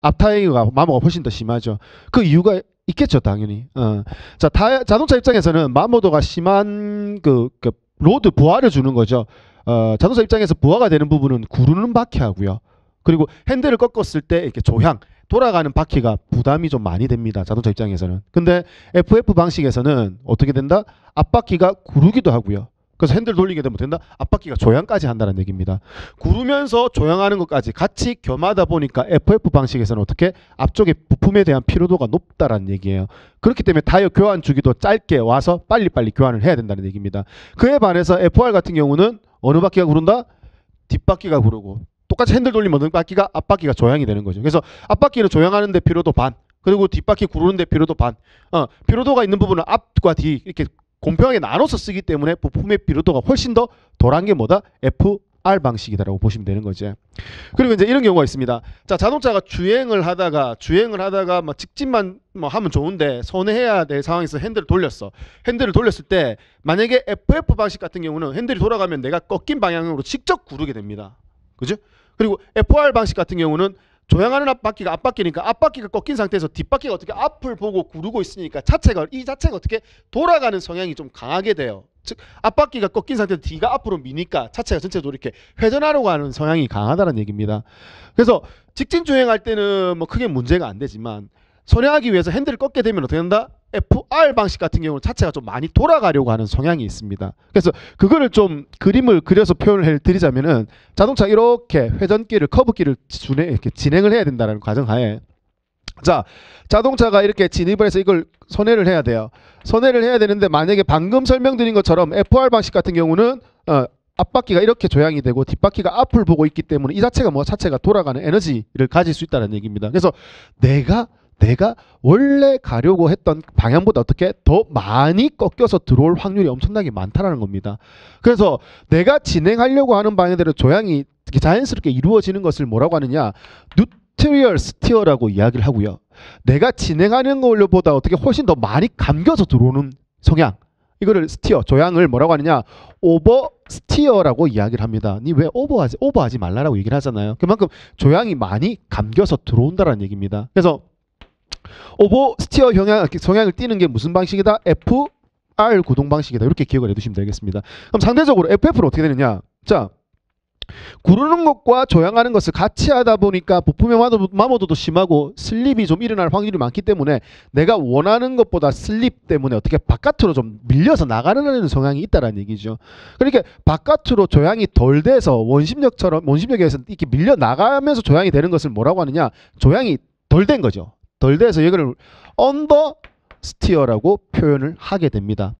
앞타이어가 마모가 훨씬 더 심하죠. 그 이유가 있겠죠, 당연히. 자, 자동차 입장에서는 마모도가 심한 그 로드 부하를 주는 거죠. 자동차 입장에서 부하가 되는 부분은 구르는 바퀴하고요. 그리고 핸들을 꺾었을 때 이렇게 조향, 돌아가는 바퀴가 부담이 좀 많이 됩니다. 자동차 입장에서는. 근데 FF 방식에서는 어떻게 된다? 앞바퀴가 구르기도 하고요. 그래서 핸들 돌리게 되면 된다? 앞바퀴가 조향까지 한다는 얘기입니다. 구르면서 조향하는 것까지 같이 겸하다 보니까 FF 방식에서는 어떻게? 앞쪽에 부품에 대한 피로도가 높다라는 얘기예요. 그렇기 때문에 타이어 교환 주기도 짧게 와서 빨리빨리 교환을 해야 된다는 얘기입니다. 그에 반해서 FR 같은 경우는 어느 바퀴가 구른다? 뒷바퀴가 구르고 똑같이 핸들 돌리면 어느 바퀴가 앞바퀴가 조향이 되는 거죠. 그래서 앞바퀴를 조향하는데 피로도 반, 그리고 뒷바퀴 구르는데 피로도 반. 피로도가 있는 부분은 앞과 뒤 이렇게 공평하게 나눠서 쓰기 때문에 부품의 피로도가 훨씬 더 덜한 게 뭐다? FR 방식이다라고 보시면 되는 거죠. 그리고 이제 이런 경우가 있습니다. 자, 자동차가 주행을 하다가 뭐 직진만 뭐 하면 좋은데 손해해야 될 상황에서 핸들을 돌렸어. 핸들을 돌렸을 때 만약에 FF 방식 같은 경우는 핸들이 돌아가면 내가 꺾인 방향으로 직접 구르게 됩니다. 그죠? 그리고 FR 방식 같은 경우는 조향하는 앞바퀴가 앞바퀴니까 앞바퀴가 꺾인 상태에서 뒷바퀴가 어떻게 앞을 보고 구르고 있으니까 이 자체가 어떻게 돌아가는 성향이 좀 강하게 돼요. 즉 앞바퀴가 꺾인 상태에서 뒤가 앞으로 미니까 자체가 전체적으로 이렇게 회전하려고 하는 성향이 강하다는 얘기입니다. 그래서 직진 주행할 때는 뭐 크게 문제가 안 되지만 선회하기 위해서 핸들을 꺾게 되면 어떻게 된다? FR 방식 같은 경우는 자체가 좀 많이 돌아가려고 하는 성향이 있습니다. 그래서 그거를 좀 그림을 그려서 표현을 해드리자면은 자동차 이렇게 회전기를 커브기를 이렇게 진행을 해야 된다는 가정하에, 자, 자동차가 이렇게 진입을 해서 이걸 선회를 해야 돼요. 선회를 해야 되는데 만약에 방금 설명드린 것처럼 FR 방식 같은 경우는 앞바퀴가 이렇게 조향이 되고 뒷바퀴가 앞을 보고 있기 때문에 이 자체가 자체가 돌아가는 에너지를 가질 수 있다는 얘기입니다. 그래서 내가 원래 가려고 했던 방향보다 어떻게 더 많이 꺾여서 들어올 확률이 엄청나게 많다는 겁니다. 그래서 내가 진행하려고 하는 방향대로 조향이 자연스럽게 이루어지는 것을 뭐라고 하느냐? 뉴트리얼 스티어라고 이야기를 하고요. 내가 진행하는 걸보다 어떻게 훨씬 더 많이 감겨서 들어오는 성향, 이거를 스티어, 조향을 뭐라고 하느냐? 오버 스티어라고 이야기를 합니다. 니 왜 오버하지 말라라고 얘기를 하잖아요. 그만큼 조향이 많이 감겨서 들어온다는 얘기입니다. 그래서 오버 스티어 성향을 띠는 게 무슨 방식이다? FR 구동 방식이다. 이렇게 기억을 해두시면 되겠습니다. 그럼 상대적으로 FF는 어떻게 되느냐? 자, 구르는 것과 조향하는 것을 같이 하다 보니까 부품의 마모도도 심하고 슬립이 좀 일어날 확률이 많기 때문에 내가 원하는 것보다 슬립 때문에 어떻게 바깥으로 좀 밀려서 나가는 성향이 있다는 얘기죠. 그러니까 바깥으로 조향이 덜 돼서 원심력에서 이렇게 밀려 나가면서 조향이 되는 것을 뭐라고 하느냐? 조향이 덜 된 거죠. 덜 돼서 이거를 언더 스티어라고 표현을 하게 됩니다.